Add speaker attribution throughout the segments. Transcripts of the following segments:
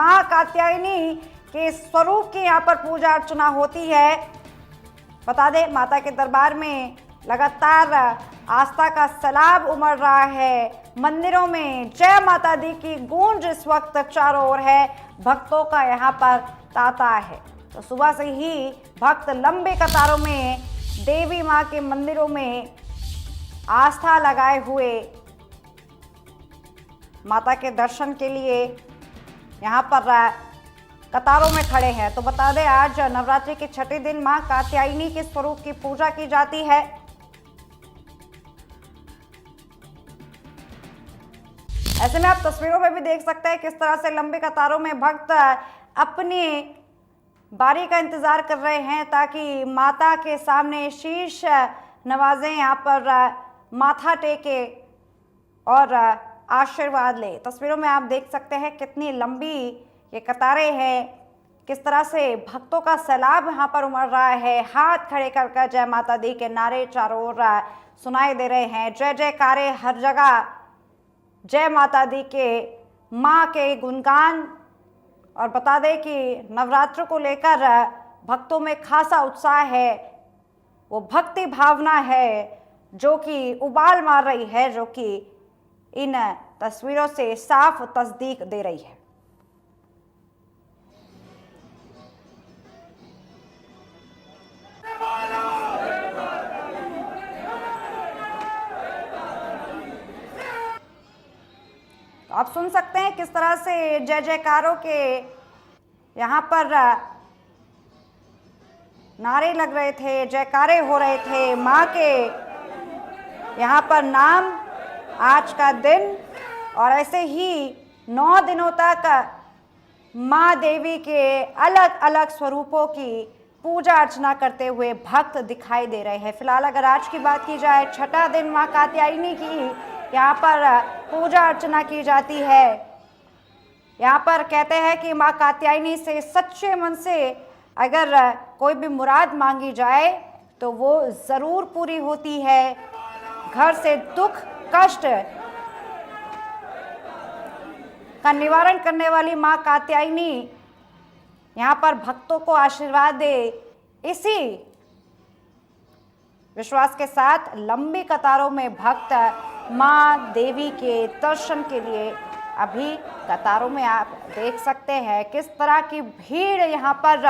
Speaker 1: मां कात्यायनी के स्वरूप की यहाँ पर पूजा अर्चना होती है। बता दें, माता के दरबार में लगातार आस्था का सैलाब उमड़ रहा है। मंदिरों में जय माता दी की गूंज इस वक्त चारों ओर है। भक्तों का यहाँ पर तांता है। तो सुबह से ही भक्त लंबे कतारों में देवी मां के मंदिरों में आस्था लगाए हुए माता के दर्शन के लिए यहाँ पर कतारों में खड़े हैं। तो बता दें, आज नवरात्रि के छठे दिन मां कात्यायनी के स्वरूप की पूजा की जाती है। ऐसे में आप तस्वीरों में भी देख सकते हैं किस तरह से लंबी कतारों में भक्त अपनी बारी का इंतजार कर रहे हैं ताकि माता के सामने शीश नवाजें, यहाँ पर माथा टेके और आशीर्वाद ले। तस्वीरों में आप देख सकते हैं कितनी लंबी ये कतारें हैं, किस तरह से भक्तों का सैलाब यहाँ पर उमड़ रहा है। हाथ खड़े कर जय माता दी के नारे चारों ओर सुनाई दे रहे हैं। जय जयकारे हर जगह, जय माता दी के माँ के गुणगान। और बता दें कि नवरात्र को लेकर भक्तों में खासा उत्साह है, वो भक्ति भावना है जो कि उबाल मार रही है, जो कि इन तस्वीरों से साफ तस्दीक दे रही है। तो आप सुन सकते हैं किस तरह से जय जयकारों के यहाँ पर नारे लग रहे थे, जयकारे हो रहे थे। माँ के यहाँ पर नाम, आज का दिन, और ऐसे ही 9 दिनों तक माँ देवी के अलग अलग स्वरूपों की पूजा अर्चना करते हुए भक्त दिखाई दे रहे हैं। फिलहाल अगर आज की बात की जाए, छठा दिन माँ कात्यायनी की यहाँ पर पूजा अर्चना की जाती है। यहाँ पर कहते हैं कि माँ कात्यायनी से सच्चे मन से अगर कोई भी मुराद मांगी जाए तो वो ज़रूर पूरी होती है। घर से दुख कष्ट का निवारण करने वाली माँ कात्यायनी यहाँ पर भक्तों को आशीर्वाद दे, इसी विश्वास के साथ लंबी कतारों में भक्त माँ देवी के दर्शन के लिए अभी कतारों में आप देख सकते हैं किस तरह की भीड़ यहाँ पर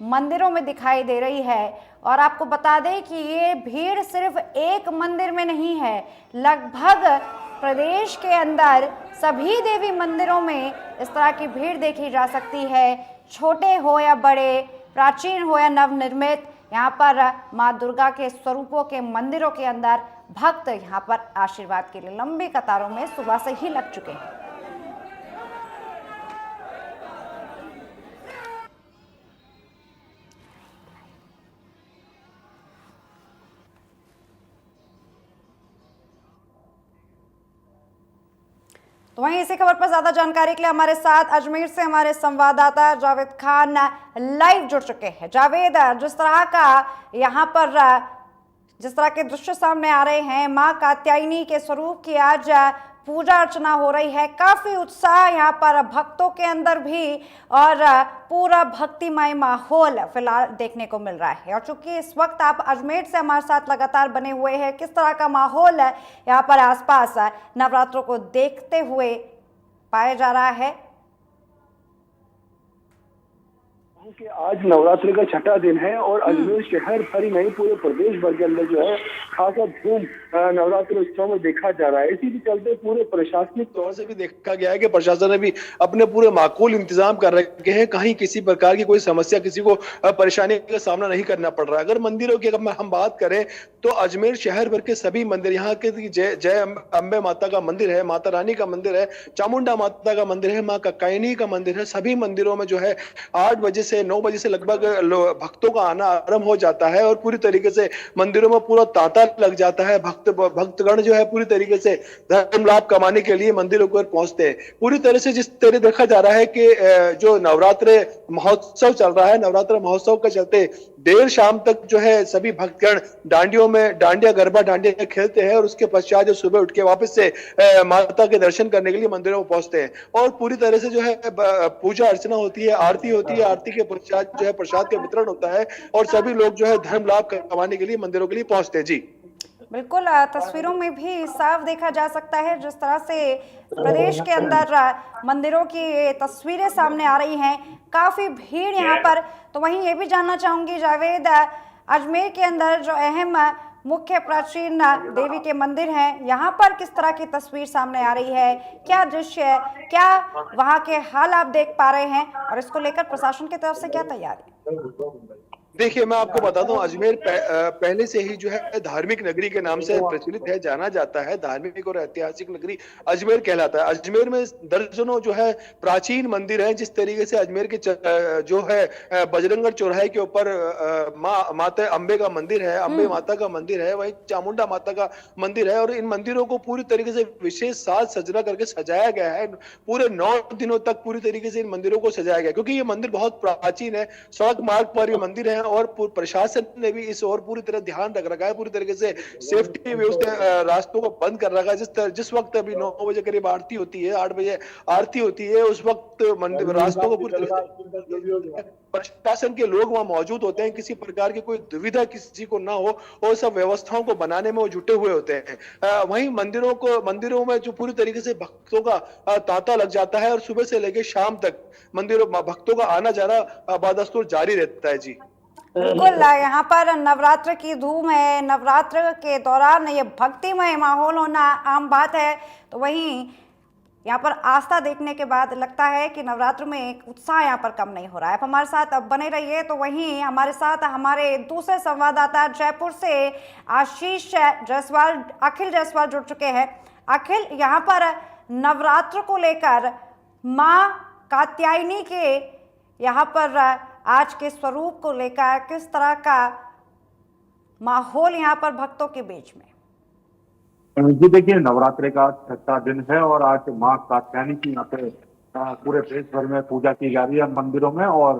Speaker 1: मंदिरों में दिखाई दे रही है। और आपको बता दें कि ये भीड़ सिर्फ एक मंदिर में नहीं है, लगभग प्रदेश के अंदर सभी देवी मंदिरों में इस तरह की भीड़ देखी जा सकती है। छोटे हो या बड़े, प्राचीन हो या नवनिर्मित, यहाँ पर माँ दुर्गा के स्वरूपों के मंदिरों के अंदर भक्त यहाँ पर आशीर्वाद के लिए लंबी कतारों में सुबह से ही लग चुके हैं। तो वहीं इसी खबर पर ज्यादा जानकारी के लिए हमारे साथ अजमेर से हमारे संवाददाता जावेद खान लाइव जुड़ चुके हैं। जावेद, जिस तरह का यहाँ पर जिस तरह के दृश्य सामने आ रहे हैं, माँ कात्यायनी के स्वरूप की आज पूजा अर्चना हो रही है, काफी उत्साह यहाँ पर भक्तों के अंदर भी और पूरा भक्तिमय माहौल फिलहाल देखने को मिल रहा है। और चूंकि इस वक्त आप अजमेर से हमारे साथ लगातार बने हुए हैं, किस तरह का माहौल यहाँ पर आसपास नवरात्रों को देखते हुए पाया जा रहा है?
Speaker 2: कि आज नवरात्रि का छठा दिन है और अजमेर शहर भर ही नहीं पूरे प्रदेश भर के अंदर जो है खासा धूम नवरात्रि उत्सव में देखा जा रहा है। इसी के चलते पूरे प्रशासनिक तौर से भी देखा गया है कि प्रशासन ने भी अपने पूरे माकूल इंतजाम कर रखे हैं, कहीं किसी प्रकार की कोई समस्या, किसी को परेशानी का सामना नहीं करना पड़ रहा है। अगर मंदिरों की अगर हम बात करें तो अजमेर शहर भर के सभी मंदिर, यहाँ के जय अम्बे माता का मंदिर है, माता रानी का मंदिर है, चामुंडा माता का मंदिर है, माँ कात्यायनी का मंदिर है, सभी मंदिरों में जो है 8 बजे से 9 बजे से लगभग भक्तों का आना आरंभ हो जाता है और पूरी तरीके से मंदिरों में पूरा तांता
Speaker 3: लग जाता है। भक्तगण जो है पूरी तरीके से धर्म लाभ कमाने के लिए मंदिरों को पहुंचते हैं। पूरी तरह से जिस तरह देखा जा रहा है कि जो नवरात्र महोत्सव चल रहा है, नवरात्र महोत्सव के चलते देर शाम तक जो है सभी भक्तगण डांडियों में डांडिया गरबा डांडिया खेलते हैं और उसके पश्चात जो सुबह उठ के वापस से माता के दर्शन करने के लिए मंदिरों में पहुंचते हैं और पूरी तरह से जो है पूजा अर्चना होती है, आरती होती है, आरती के पश्चात जो है प्रसाद का वितरण होता है और सभी लोग जो है धर्म लाभ कमाने के लिए मंदिरों के लिए पहुंचते हैं। जी
Speaker 1: बिल्कुल, तस्वीरों में भी साफ देखा जा सकता है जिस तरह से प्रदेश के अंदर मंदिरों की तस्वीरें सामने आ रही हैं, काफी भीड़ यहाँ पर। तो वहीं ये भी जानना चाहूंगी जावेद, अजमेर के अंदर जो अहम मुख्य प्राचीन देवी के मंदिर हैं, यहाँ पर किस तरह की तस्वीर सामने आ रही है, क्या दृश्य है, क्या वहाँ के हाल आप देख पा रहे हैं और इसको लेकर प्रशासन की तरफ से क्या तैयारी?
Speaker 3: देखिए, मैं आपको बता दूं, अजमेर पहले से ही जो है धार्मिक नगरी के नाम से प्रचलित है, जाना जाता है। धार्मिक और ऐतिहासिक नगरी अजमेर कहलाता है। अजमेर में दर्जनों जो है प्राचीन मंदिर हैं। जिस तरीके से अजमेर के जो है बजरंगगढ़ चौराहे के ऊपर माता अम्बे का मंदिर है, अम्बे माता का मंदिर है, वहीं चामुंडा माता का मंदिर है और इन मंदिरों को पूरी तरीके से विशेष साज सज्जा करके सजाया गया है। पूरे 9 दिनों तक पूरी तरीके से इन मंदिरों को सजाया गया, क्योंकि ये मंदिर बहुत प्राचीन है, सड़क मार्ग पर ये मंदिर है और प्रशासन ने भी इस और पूरी तरह ध्यान रख रखा है। पूरी तरीके से सेफ्टी व्यवस्था, रास्तों को बंद कर रखा है। जिस वक्त अभी 9 बजे करीब आरती होती है, 8 बजे आरती होती है, उस वक्त मंदिर रास्तों को पूरी तरह से प्रशासन के लोग वहां मौजूद होते हैं। किसी प्रकार की कोई दुविधा किसी को ना हो और सब व्यवस्थाओं को बनाने में वो जुटे हुए होते हैं। वहीं मंदिरों में जो पूरी तरीके से भक्तों का तांता लग जाता है और सुबह से लेकर शाम तक मंदिरों भक्तों का आना जाना बादस्तूर जारी रहता है। जी
Speaker 1: बिल्कुल, यहाँ पर नवरात्र की धूम है। नवरात्र के दौरान ये भक्तिमय माहौल होना आम बात है। तो वहीं यहाँ पर आस्था देखने के बाद लगता है कि नवरात्र में एक उत्साह यहाँ पर कम नहीं हो रहा है। आप हमारे साथ अब बने रहिए। तो वहीं हमारे साथ हमारे दूसरे संवाददाता जयपुर से आशीष जायसवाल, अखिल जायसवाल जुड़ चुके हैं। अखिल, यहाँ पर नवरात्र को लेकर माँ कात्यायनी के यहाँ पर आज के स्वरूप को लेकर किस तरह का माहौल यहाँ पर भक्तों के बीच में?
Speaker 4: जी देखिए, नवरात्रि का 6वां दिन है और आज माँ कात्यायनी की यहाँ पे पूरे देश भर में पूजा की जा रही है मंदिरों में। और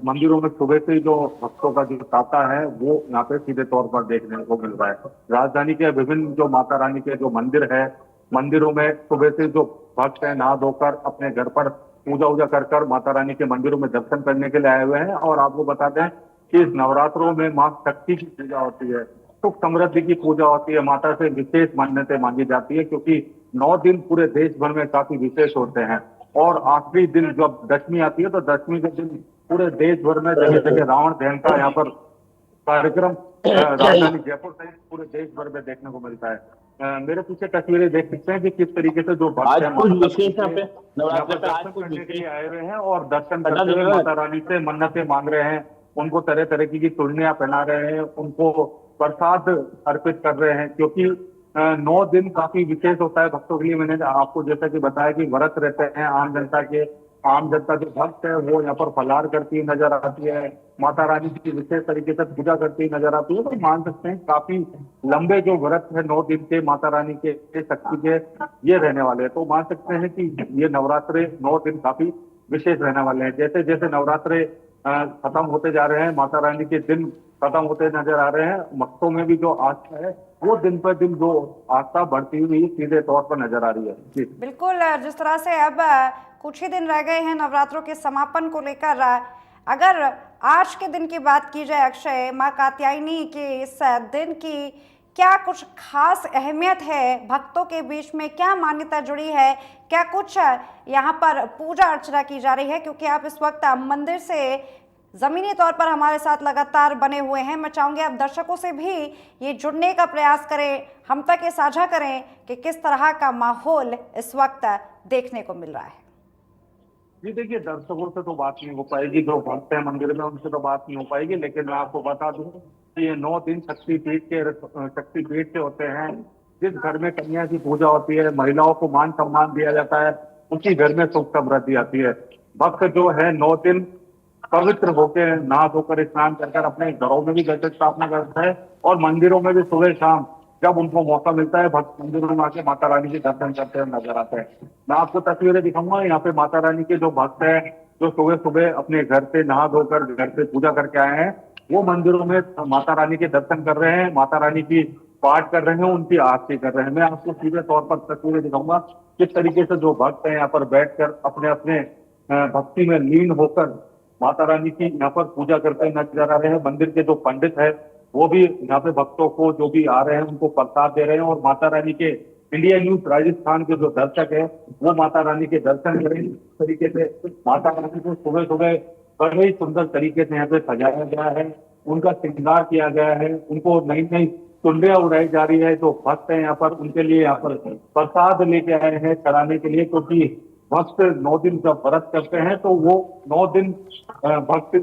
Speaker 4: मंदिरों में सुबह से जो भक्तों का जो तांता है वो यहाँ पे सीधे तौर पर देखने को मिल रहा है। राजधानी के विभिन्न जो माता रानी के जो मंदिर है, मंदिरों में सुबह से जो भक्त है नहा धोकर अपने घर पर पूजा वूजा कर माता रानी के मंदिरों में दर्शन करने के लिए आए हुए हैं। और आपको बता दें कि इस नवरात्रों में माँ शक्ति की पूजा होती है, सुख समृद्धि की पूजा होती है, माता से विशेष मान्यताएं मांगी जाती है, क्योंकि 9 दिन पूरे देश भर में काफी विशेष होते हैं। और आखिरी दिन जब दशमी आती है तो दशमी के दिन पूरे देश भर में जगह जगह रावण दहन का यहाँ पर कार्यक्रम राजधानी जयपुर सहित पूरे देश भर में देखने को मिलता है। मेरे पीछे तस्वीरें देख सकते हैं कि किस तरीके से जो भक्त हैं दर्शन करने के लिए आए हुए हैं और दर्शन करते हुए माता रानी से मन्नतें मांग रहे हैं, उनको तरह तरह की चूड़ियां पहना रहे हैं, उनको प्रसाद अर्पित कर रहे हैं, क्योंकि 9 दिन काफी विशेष होता है भक्तों के लिए। मैंने आपको जैसा कि बताया कि व्रत रहते हैं, आम जनता जो भक्त है वो यहाँ पर फलाहार करती हुई नजर आती है, माता रानी की विशेष तरीके से पूजा करती हुई नजर आती है। तो मान सकते हैं काफी लंबे जो व्रत है 9 दिन के माता रानी के शक्ति के ये रहने वाले हैं। तो मान सकते हैं कि ये नवरात्रे 9 दिन काफी विशेष रहने वाले हैं। जैसे जैसे नवरात्रे खत्म होते जा रहे हैं, माता रानी के दिन खत्म होते नजर आ रहे हैं, भक्तों में भी जो आस्था है वो दिन पर दिन जो आस्था बढ़ती हुई सीधे तौर पर नजर आ रही है।
Speaker 1: बिल्कुल, जिस तरह से अब कुछ ही दिन रह गए हैं नवरात्रों के समापन को लेकर, अगर आज के दिन की बात की जाए अक्षय, माँ कात्यायनी के इस दिन की क्या कुछ खास अहमियत है? भक्तों के बीच में क्या मान्यता जुड़ी है? क्या कुछ यहाँ पर पूजा अर्चना की जा रही है? क्योंकि आप इस वक्त मंदिर से जमीनी तौर पर हमारे साथ लगातार बने हुए हैं। मैं चाहूंगी आप दर्शकों से भी ये जुड़ने का प्रयास करें, हम तक ये साझा करें कि किस तरह का माहौल इस वक्त देखने को मिल रहा है।
Speaker 4: जी देखिए, दर्शकों से तो बात नहीं हो पाएगी, जो भक्त है मंदिर में उनसे तो बात नहीं हो पाएगी, लेकिन मैं आपको बता दूं कि ये 9 दिन शक्तिपीठ से होते हैं। जिस घर में कन्या की पूजा होती है, महिलाओं को मान सम्मान दिया जाता है, उसी घर में सुख समृद्धि आती है। भक्त जो है 9 दिन पवित्र होकर नहा धोकर स्नान कर अपने घरों में भी गणेश स्थापना करता है और मंदिरों में भी सुबह शाम जब उनको मौका मिलता है भक्त मंदिरों में आके माता रानी के दर्शन करते हुए नजर आते हैं। मैं आपको तस्वीरें दिखाऊंगा, यहाँ पे माता रानी के जो भक्त हैं जो सुबह सुबह अपने घर से नहा धोकर घर से पूजा करके आए हैं, वो मंदिरों में माता रानी के दर्शन कर रहे हैं, माता रानी की पाठ कर रहे हैं, उनकी आरती कर रहे हैं। मैं आपको सीधे तौर पर तस्वीरें दिखाऊंगा किस तरीके से जो भक्त हैं यहाँ पर बैठकर अपने अपने भक्ति में लीन होकर माता रानी की यहाँ पर पूजा करते नजर आ रहे हैं। मंदिर के जो पंडित है वो भी यहाँ पे भक्तों को जो भी आ रहे हैं उनको प्रसाद दे रहे हैं, और माता रानी के इंडिया न्यूज राजस्थान के जो दर्शक है वो माता रानी के दर्शन करें। इस तरीके से माता रानी को सुबह सुबह बड़े ही सुंदर तरीके से यहाँ पे सजाया गया है, उनका श्रृंगार किया गया है, उनको नई नई चुनरियां उड़ाई जा रही है। जो भक्त है यहाँ पर उनके लिए यहाँ पर प्रसाद लेके आए हैं चढ़ाने के लिए, क्योंकि भक्त 9 दिन जब व्रत करते हैं तो वो 9 दिन भक्त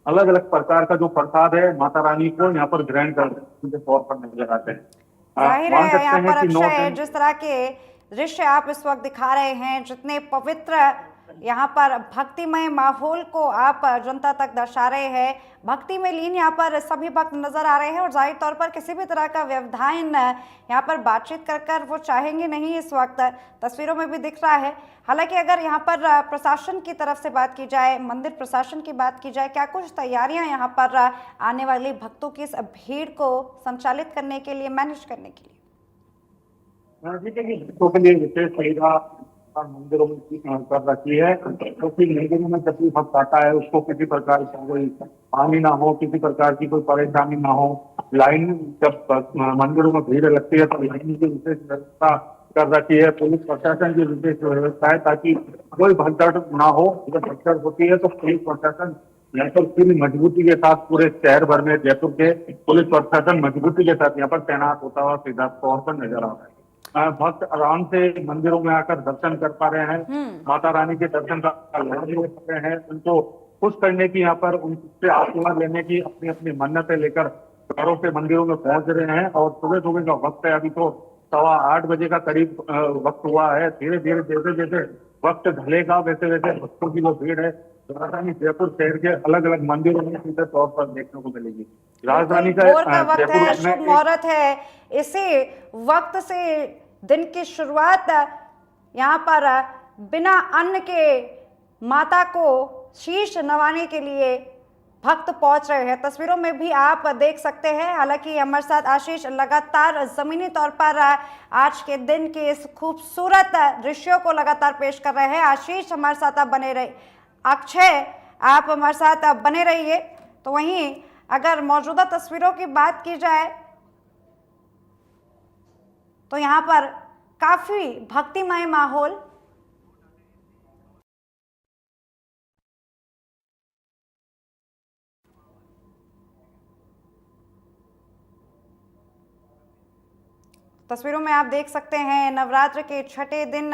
Speaker 4: अलग अलग प्रकार का जो प्रसाद है माता रानी को यहाँ पर ग्रहण करने के तौर पर नजर आते हैं।
Speaker 1: जाहिर
Speaker 4: मान
Speaker 1: है
Speaker 4: सकते
Speaker 1: यहाँ
Speaker 4: हैं
Speaker 1: पर
Speaker 4: कि 9
Speaker 1: अक्षय
Speaker 4: दिन
Speaker 1: जिस तरह के दृश्य आप इस वक्त दिखा रहे हैं, जितने पवित्र यहाँ पर भक्तिमय माहौल को आप जनता तक दर्शा रहे हैं, भक्ति में लीन यहाँ पर सभी भक्त नजर आ रहे हैं, और जाहिर तौर पर किसी भी तरह का व्यवधान यहाँ पर बातचीत कर वो चाहेंगे नहीं, इस वक्त तस्वीरों में भी दिख रहा है। हालांकि अगर यहाँ पर प्रशासन की तरफ से बात की जाए, मंदिर प्रशासन की बात की जाए, क्या कुछ तैयारियां यहाँ पर आने वाले भक्तों की इस भीड़ को संचालित करने के लिए, मैनेज करने के लिए?
Speaker 4: भक्तों के लिए विशेष सुविधा मंदिरों में कर रखी है, क्योंकि मंदिरों में जब भी भक्त आता है उसको किसी प्रकार की कोई हानि ना हो, किसी प्रकार की कोई परेशानी ना हो। लाइन जब मंदिरों में भीड़ लगती है तो लाइन की विशेष व्यवस्था कर रखी है, पुलिस प्रशासन की विशेष व्यवस्था है ताकि कोई भगदड़ ना हो। जब भगदड़ होती है तो पुलिस प्रशासन यहाँ पर पूरी मजबूती के साथ पूरे शहर भर में जयपुर के पुलिस प्रशासन मजबूती के साथ यहाँ पर तैनात होता हुआ सीधा तौर पर नजर आ रहा है। भक्त आराम से मंदिरों में आकर दर्शन कर पा रहे हैं, माता रानी के दर्शन कर रहे हैं, उनको खुश करने की यहाँ पर उनसे आशीर्वाद लेने की अपनी अपनी मन्नतें लेकर घरों से मंदिरों में पहुंच रहे हैं। और सुबह सुबह का वक्त है, अभी तो 8:15 बजे का करीब वक्त हुआ है। धीरे धीरे जैसे जैसे वक्त ढलेगा वैसे वैसे भक्तों की जो भीड़ है राजधानी जयपुर शहर के अलग अलग मंदिरों में सीधे तौर पर देखने को मिलेगी। राजधानी का
Speaker 1: वक्त है, शुभ मुहूर्त है, इसी वक्त से दिन की शुरुआत यहाँ पर बिना अन्न के माता को शीश नवाने के लिए भक्त पहुंच रहे हैं। तस्वीरों में भी आप देख सकते हैं। हालांकि हमारे साथ आशीष लगातार जमीनी तौर पर आज के दिन के इस खूबसूरत दृश्यों को लगातार पेश कर रहे हैं। आशीष हमारे साथ आप बने रहे, अक्षय आप हमारे साथ आप बने रहिए। तो वहीं अगर मौजूदा तस्वीरों की बात की जाए तो यहाँ पर काफी भक्तिमय माहौल, तस्वीरों में आप देख सकते हैं नवरात्र के छठे दिन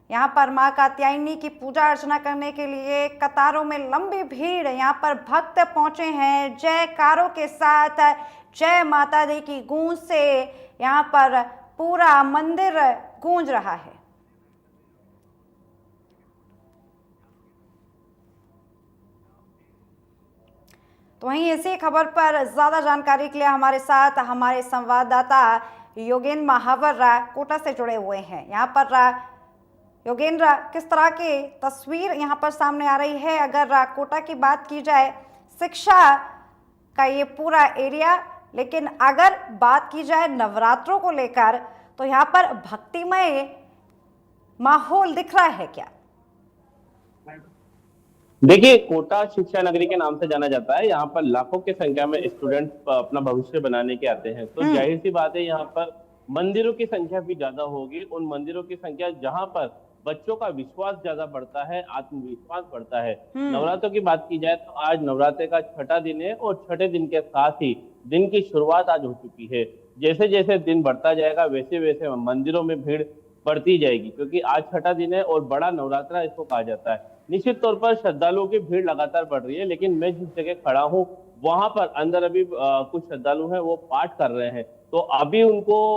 Speaker 1: यहाँ पर मां कात्यायनी की पूजा अर्चना करने के लिए कतारों में लंबी भीड़ यहाँ पर भक्त पहुंचे हैं। जयकारों के साथ जय माता दी की गूंज से यहाँ पर पूरा मंदिर गूंज रहा है। तो वहीं इसी खबर पर ज्यादा जानकारी के लिए हमारे साथ हमारे संवाददाता योगेंद्र महावर कोटा से जुड़े हुए हैं। यहाँ पर योगेंद्र, किस तरह की तस्वीर यहाँ पर सामने आ रही है? अगर कोटा की बात की जाए, शिक्षा का ये पूरा एरिया, लेकिन अगर बात की जाए नवरात्रों को लेकर तो यहाँ पर भक्तिमय माहौल दिख रहा है क्या?
Speaker 5: देखिए, कोटा शिक्षा नगरी के नाम से जाना जाता है। यहाँ पर लाखों की संख्या में स्टूडेंट अपना भविष्य बनाने के आते हैं, तो जाहिर सी बात है यहाँ पर मंदिरों की संख्या भी ज्यादा होगी। उन मंदिरों की संख्या जहाँ पर बच्चों का विश्वास ज्यादा बढ़ता है, आत्मविश्वास बढ़ता है। नवरात्रों की बात की जाए तो आज नवरात्रे का छठा दिन है और छठे दिन के साथ ही दिन की शुरुआत आज हो चुकी है। जैसे जैसे दिन बढ़ता जाएगा वैसे वैसे मंदिरों में भीड़ बढ़ती जाएगी, क्योंकि आज छठा दिन है और बड़ा नवरात्रा इसको कहा जाता है। निश्चित तौर पर श्रद्धालुओं की भीड़ लगातार बढ़ रही है, लेकिन मैं जिस जगह खड़ा हूँ वहां पर अंदर अभी कुछ श्रद्धालु हैं, वो पाठ कर रहे हैं। तो अभी उनको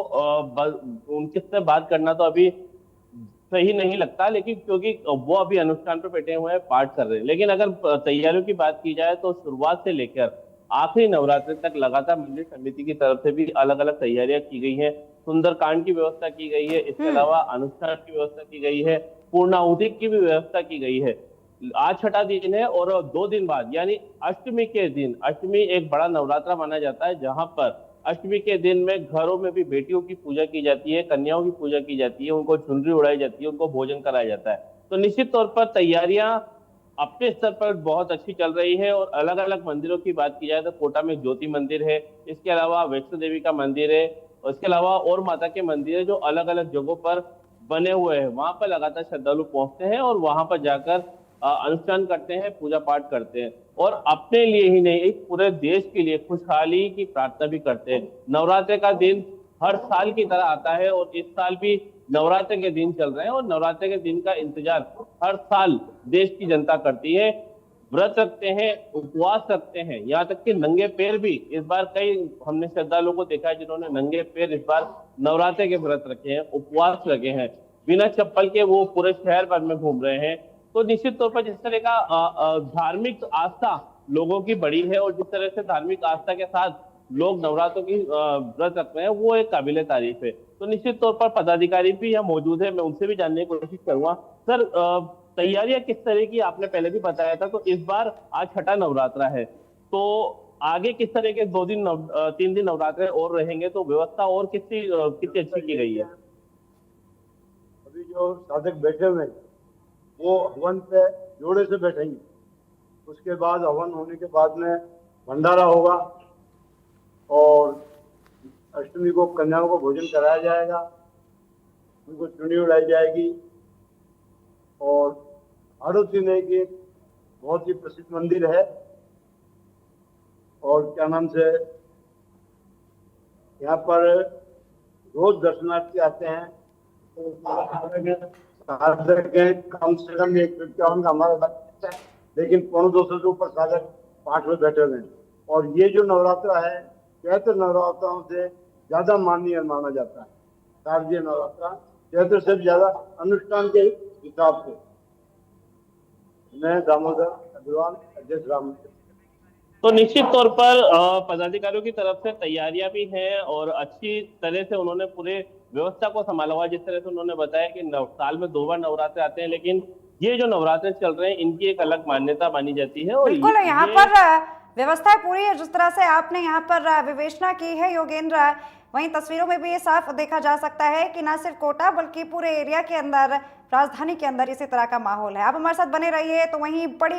Speaker 5: उनके से बात करना तो अभी सही नहीं लगता, लेकिन क्योंकि वो अभी अनुष्ठान पर बैठे हुए हैं, पाठ कर रहे हैं। लेकिन अगर तैयारियों की बात की जाए तो शुरुआत से लेकर आखिरी नवरात्रि तक लगातार मंदिर समिति की तरफ से भी अलग अलग तैयारियां की गई हैं। सुंदरकांड की व्यवस्था की गई है, इसके अलावा अनुष्ठान की व्यवस्था की गई है, पूर्णाहुति की भी व्यवस्था की गई है। आज छठा दिन है और 2 दिन बाद यानी अष्टमी के दिन, अष्टमी एक बड़ा नवरात्रा माना जाता है, जहां पर अष्टमी के दिन में घरों में भी बेटियों की पूजा की जाती है, कन्याओं की पूजा की जाती है, उनको चुनरी उड़ाई जाती है, उनको भोजन कराया जाता है। तो निश्चित तौर पर तैयारियां अपने स्तर पर बहुत अच्छी चल रही है। और अलग अलग मंदिरों की बात की जाए तो कोटा में ज्योति मंदिर है, इसके अलावा वैष्णो देवी का मंदिर है, और इसके अलावा और माता के मंदिर है जो अलग अलग जगहों पर बने हुए हैं। वहां पर लगातार श्रद्धालु पहुंचते हैं और वहां पर जाकर अनुष्ठान करते हैं, पूजा पाठ करते हैं, और अपने लिए ही नहीं, एक पूरे देश के लिए खुशहाली की प्रार्थना भी करते हैं। नवरात्रि का दिन हर साल की तरह आता है और इस साल भी नवरात्रि के दिन चल रहे हैं, और नवरात्रि के दिन का इंतजार हर साल देश की जनता करती है। व्रत रखते हैं, उपवास रखते हैं, यहाँ तक कि नंगे पैर भी। इस बार कई हमने श्रद्धालुओं को देखा है जिन्होंने नंगे पैर इस बार नवरात्रि के व्रत रखे हैं, उपवास रखे हैं, बिना चप्पल के वो पूरे शहर भर में घूम रहे हैं। तो निश्चित तौर पर जिस तरह का धार्मिक आस्था लोगों की बढ़ी है और जिस तरह से धार्मिक आस्था के साथ लोग नवरात्रों की व्रत रख रहे हैं, वो एक काबिले तारीफ है। तो निश्चित तौर पर पदाधिकारी भी यहाँ मौजूद है, मैं उनसे भी जानने की कोशिश करूंगा। सर, तैयारियां किस तरह की, आपने पहले भी बताया था, तो इस बार आज छठा नवरात्रा है, तो आगे किस तरह के 3 दिन नवरात्रे और रहेंगे, तो व्यवस्था और कितनी अच्छी की गई है?
Speaker 6: अभी जो साधक बैठे हुए हैं वो हवन पे जोड़े से बैठेंगे, उसके बाद हवन होने के बाद में भंडारा होगा और अष्टमी को कन्याओं को भोजन कराया जाएगा, उनको चुन्नी उड़ाई जाएगी। और हाड़ोती में की बहुत ही प्रसिद्ध मंदिर है और क्या नाम से यहाँ पर रोज दर्शनार्थी आते हैं। साधक है कम से कम 151 का हमारा बच्चा है, लेकिन 250 के ऊपर साधक पाठ में बैठे हुए हैं। और ये जो नवरात्रा है चैत्र नवरात्राओं से ज्यादा माननीय माना जाता है। शारदीय नवरात्रा चैत्र से ज्यादा अनुष्ठान के हिसाब से। मैं दामोदर अग्रवाल, अध्यक्ष राम।
Speaker 5: तो निश्चित तौर पर पदाधिकारियों की तरफ से तैयारियां भी हैं और अच्छी तरह से उन्होंने पूरे व्यवस्था को संभाला हुआ। जिस तरह से उन्होंने बताया कि साल में 2 बार नवरात्रे आते हैं, लेकिन ये जो नवरात्रे चल रहे हैं इनकी एक अलग मान्यता मानी जाती है। और
Speaker 1: बिल्कुल, यहाँ पर व्यवस्था पूरी है जिस तरह से आपने यहाँ पर विवेचना की है योगेंद्र। वहीं तस्वीरों में भी ये साफ देखा जा सकता है कि न सिर्फ कोटा बल्कि पूरे एरिया के अंदर, राजधानी के अंदर इसी तरह का माहौल है। आप हमारे साथ बने रहिए। तो वहीं बड़ी